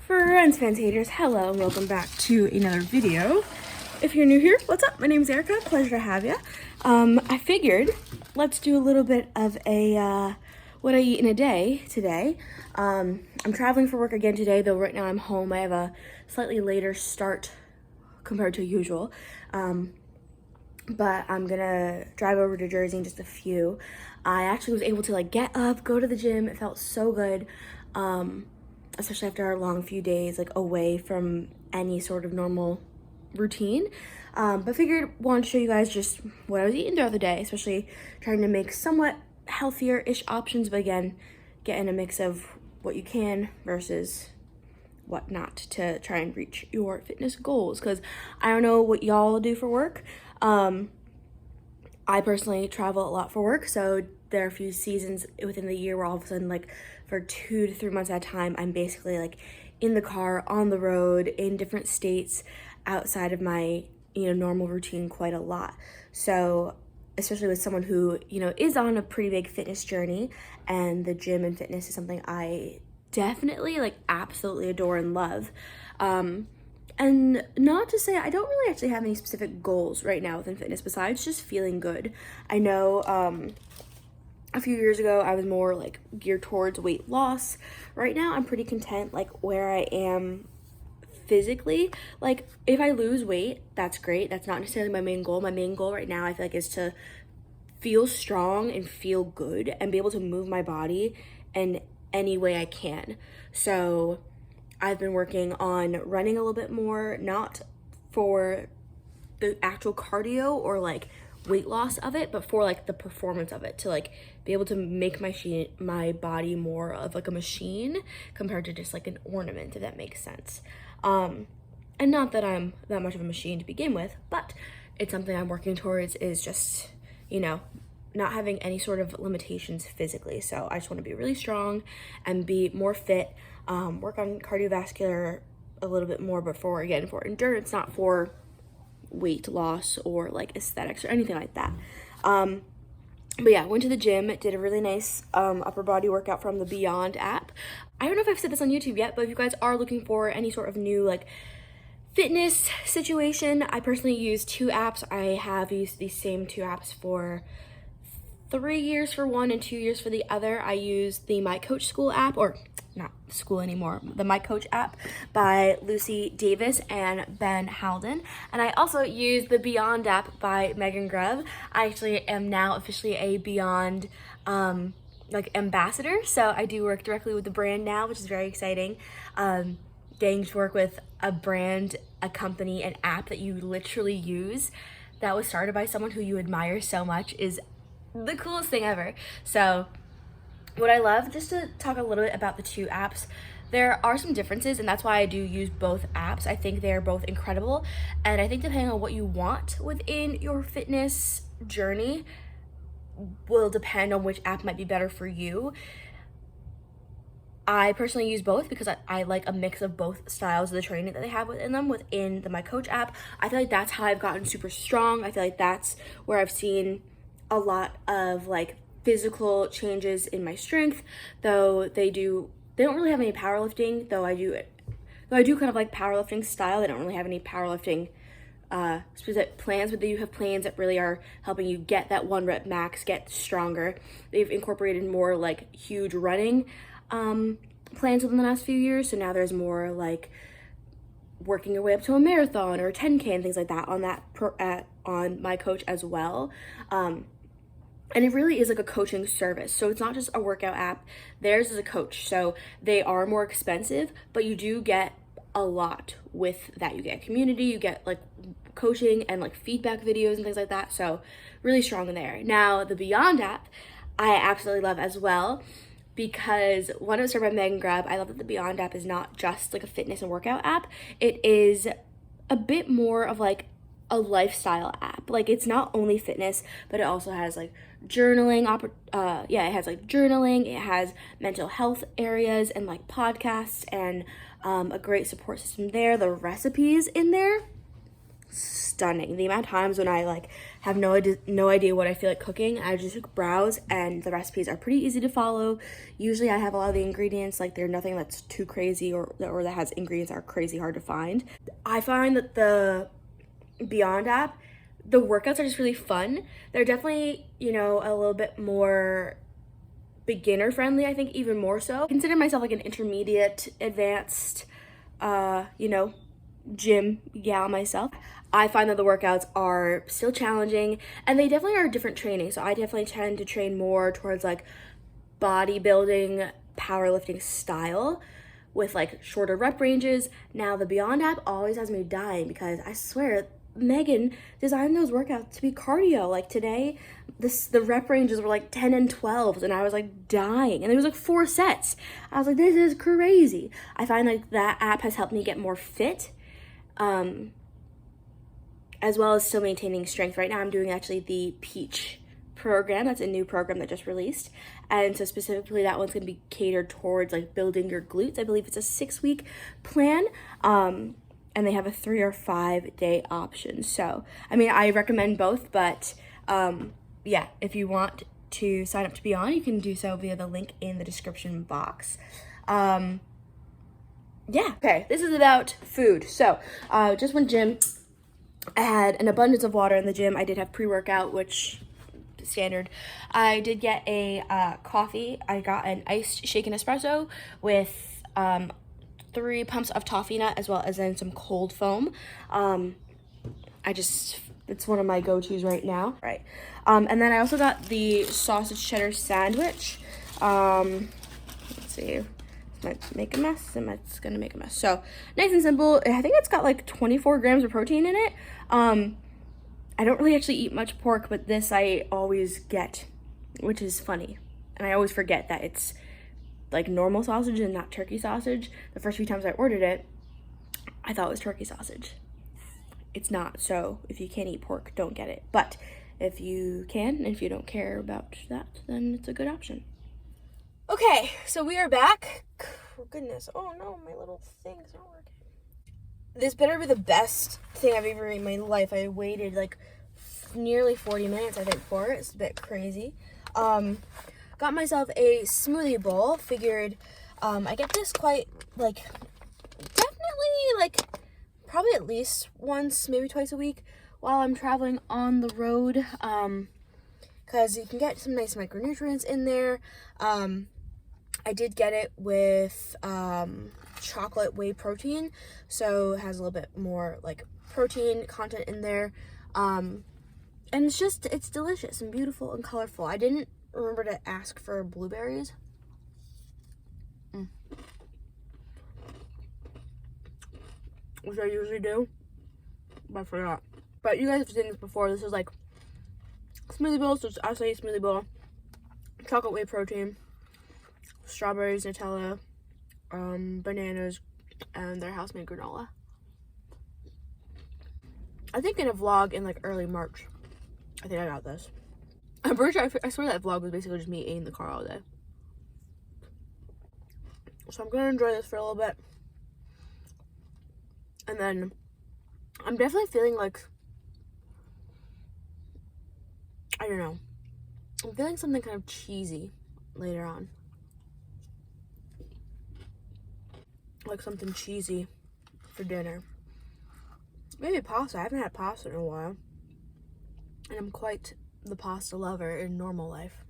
Friends, fans, haters, hello and welcome back to another video. If you're new here, what's up? My name's Erica, pleasure to have you. I figured let's do a little bit of a what I eat in a day today. I'm traveling for work again today, though right now I'm home. I have a slightly later start compared to usual. But I'm gonna drive over to Jersey in just a few. I actually was able to get up, go to the gym. It felt so good. Especially after a long few days away from any sort of normal routine. But figured wanted to show you guys just what I was eating throughout the day, especially trying to make somewhat healthier-ish options, but again, getting a mix of what you can versus what not to try and reach your fitness goals. Because I don't know what y'all do for work. I personally travel a lot for work, so there are a few seasons within the year where all of a sudden, for 2 to 3 months at a time, I'm basically in the car, on the road, in different states, outside of my normal routine quite a lot. So especially with someone who is on a pretty big fitness journey, and the gym and fitness is something I definitely absolutely adore and love. And not to say I don't really actually have any specific goals right now within fitness besides just feeling good. I know a few years ago I was more geared towards weight loss. Right now I'm pretty content where I am physically. If I lose weight, that's great. That's not necessarily my main goal. My main goal right now I feel is to feel strong and feel good and be able to move my body in any way I can. So I've been working on running a little bit more, not for the actual cardio or weight loss of it, but for the performance of it, to be able to make my body more of a machine compared to just an ornament, if that makes sense. And not that I'm that much of a machine to begin with, but it's something I'm working towards, is just, not having any sort of limitations physically. So I just want to be really strong and be more fit, work on cardiovascular a little bit more, but for endurance, not for weight loss or aesthetics or anything like that. But yeah, went to the gym, did a really nice upper body workout from the Beyond app. I don't know if I've said this on YouTube yet, but if you guys are looking for any sort of new fitness situation, I personally use 2 apps. I have used these same 2 apps for 3 years for one and 2 years for the other. I use the My Coach School app, or not school anymore, the My Coach app by Lucy Davis and Ben Halden. And I also use the Beyond app by Megan Grubb. I actually am now officially a Beyond ambassador. So I do work directly with the brand now, which is very exciting. Getting to work with a brand, a company, an app that you literally use that was started by someone who you admire so much is the coolest thing ever. So what I love, just to talk a little bit about the 2 apps, there are some differences, and that's why I do use both apps. I think they're both incredible, and I think depending on what you want within your fitness journey will depend on which app might be better for you. I personally use both because I like a mix of both styles of the training that they have within them. Within the My Coach app, I feel that's how I've gotten super strong. I feel that's where I've seen a lot of physical changes in my strength, though they don't really have any powerlifting, though I do kind of powerlifting style. They don't really have any powerlifting specific plans, but they do have plans that really are helping you get that 1 rep max, get stronger. They've incorporated more huge running plans within the last few years, so now there's more working your way up to a marathon or a 10K and things like that on My Coach as well. And it really is a coaching service. So it's not just a workout app. Theirs is a coach. So they are more expensive, but you do get a lot with that. You get community, you get coaching and feedback videos and things like that. So really strong in there. Now the Beyond app, I absolutely love as well, because when it was started by Megan Grubb, I love that the Beyond app is not just a fitness and workout app. It is a bit more of a lifestyle app. It's not only fitness, but it also has journaling, it has journaling, it has mental health areas and podcasts, and a great support system there. The recipes in there stunning. The amount of times when I like have no idea what I feel like cooking, I just browse, and the recipes are pretty easy to follow. Usually I have a lot of the ingredients, like there's nothing that's too crazy or that has ingredients that are crazy hard to find. I find that the Beyond app, the workouts are just really fun. They're definitely, you know, a little bit more beginner friendly, I think, even more so. I consider myself like an intermediate advanced you know, gym gal myself. I find that the workouts are still challenging, and they definitely are different training. So I definitely tend to train more towards like bodybuilding, powerlifting style with like shorter rep ranges. Now the Beyond app always has me dying because I swear Megan designed those workouts to be cardio. Like today, the rep ranges were like 10 and 12s, and I was like dying. And there was like 4 sets. I was like, this is crazy. I find like that app has helped me get more fit, as well as still maintaining strength. Right now I'm doing actually the Peach program. That's a new program that just released, and so specifically that one's gonna be catered towards like building your glutes. I believe it's a 6-week plan, and they have a 3 or 5 day option. So I mean, I recommend both, but yeah, if you want to sign up to be on, you can do so via the link in the description box. Yeah, okay, this is about food. So just went gym. I had an abundance of water in the gym. I did have pre-workout, which standard. I did get a coffee. I got an iced shaken espresso with 3 pumps of toffee nut, as well as then some cold foam. It's one of my go-tos right now. Right. And then I also got the sausage cheddar sandwich. Let's see. Might make a mess. It's gonna make a mess. So nice and simple. I think it's got like 24 grams of protein in it. I don't really actually eat much pork, but this I always get, which is funny. And I always forget that it's like normal sausage and not turkey sausage. The first few times I ordered it, I thought it was turkey sausage. It's not. So if you can't eat pork, don't get it. But if you can, and if you don't care about that, then it's a good option. Okay, so we are back. Oh, goodness. Oh no, my little thing's not working. This better be the best thing I've ever eaten in my life. I waited like nearly 40 minutes, I think, for it. It's a bit crazy. Got myself a smoothie bowl. Figured I get this quite, like, definitely, like, probably at least once, maybe twice a week while I'm traveling on the road. Because you can get some nice micronutrients in there. I did get it with chocolate whey protein, so it has a little bit more like protein content in there, and it's delicious and beautiful and colorful. I didn't remember to ask for blueberries. Which I usually do, but I forgot. But you guys have seen this before. This is like smoothie bowl, so it's acai smoothie bowl, chocolate whey protein, strawberries, Nutella, bananas, and their house-made granola. I think in a vlog in like early March, I think I got this. I'm pretty sure, I swear that vlog was basically just me eating in the car all day. So I'm gonna enjoy this for a little bit. And then I'm definitely feeling like, I don't know, I'm feeling something kind of cheesy later on. Like something cheesy for dinner. Maybe pasta. I haven't had pasta in a while. And I'm quite the pasta lover in normal life.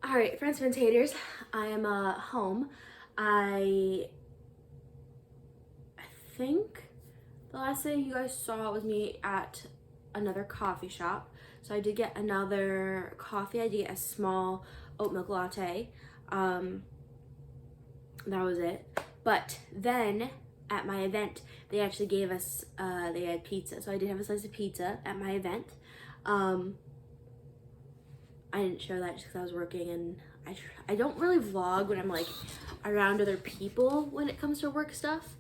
Alright, friends, haters, I am home. I think the last thing you guys saw was me at another coffee shop. So I did get another coffee. I did get a small oat milk latte. That was it. But then at my event, they actually gave us, they had pizza. So I did have a slice of pizza at my event. I didn't show that just because I was working, and I don't really vlog when I'm like around other people when it comes to work stuff.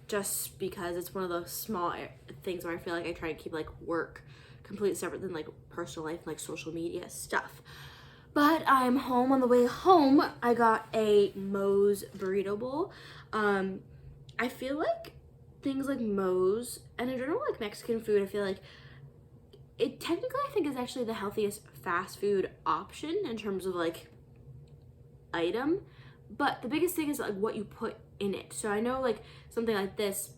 just because it's one of those small things where I feel like I try to keep like work completely separate than like personal life and like social media stuff. But I'm home. On the way home, I got a Moe's burrito bowl. I feel like things like Moe's and in general like Mexican food, I feel like it technically I think is actually the healthiest fast food option in terms of like item, but the biggest thing is like what you put in it. So I know like something like this,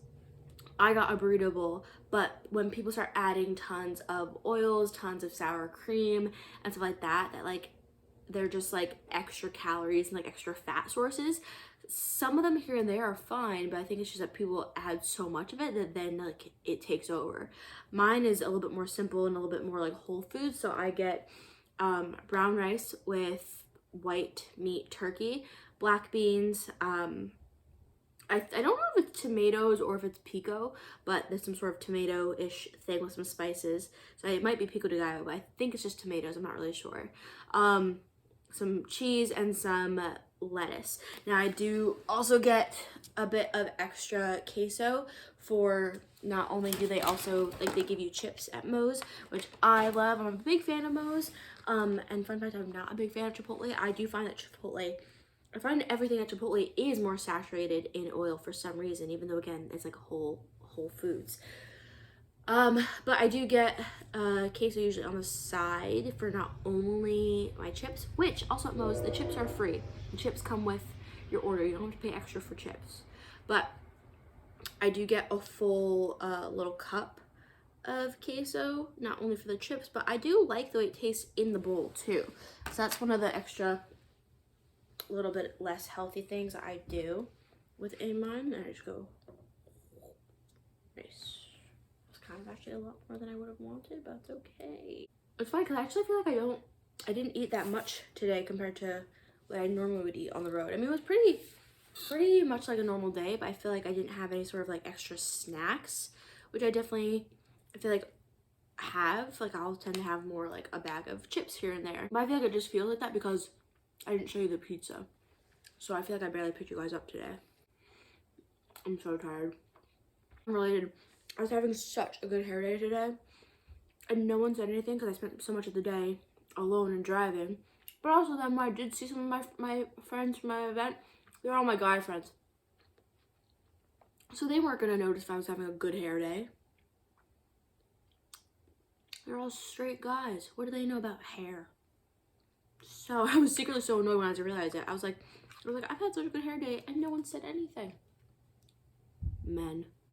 I got a burrito bowl, but when people start adding tons of oils, tons of sour cream and stuff like that, that like they're just like extra calories and like extra fat sources. Some of them here and there are fine, but I think it's just that people add so much of it that then like it takes over. Mine is a little bit more simple and a little bit more like whole food. So I get brown rice with white meat turkey, black beans, I don't know if it's tomatoes or if it's pico, but there's some sort of tomato-ish thing with some spices. So it might be pico de gallo, but I think it's just tomatoes. I'm not really sure. Some cheese and some lettuce. Now I do also get a bit of extra queso for, not only do they also, like they give you chips at Moe's, which I love. I'm a big fan of Moe's. And fun fact, I'm not a big fan of Chipotle. I do find that I find everything at Chipotle is more saturated in oil for some reason, even though again, it's like whole foods. But I do get queso usually on the side for not only my chips, which also at Moe's, the chips are free. The chips come with your order. You don't have to pay extra for chips. But I do get a full little cup of queso, not only for the chips, but I do like the way it tastes in the bowl too. So that's one of the extra little bit less healthy things I do within mine. And I just go, nice. It's kind of actually a lot more than I would have wanted, but it's okay. It's funny because I actually feel like I didn't eat that much today compared to what I normally would eat on the road. I mean, it was pretty much like a normal day, but I feel like I didn't have any sort of like extra snacks, which I feel like have. Like I'll tend to have more like a bag of chips here and there. But I feel like it just feels like that because I didn't show you the pizza. So I feel like I barely picked you guys up today. I'm so tired. Unrelated, I was having such a good hair day today. And no one said anything because I spent so much of the day alone and driving. But also then when I did see some of my friends from my event, they're all my guy friends. So they weren't going to notice if I was having a good hair day. They're all straight guys. What do they know about hair? So I was secretly so annoyed when I realized it. I was like, I've had such a good hair day and no one said anything. Men.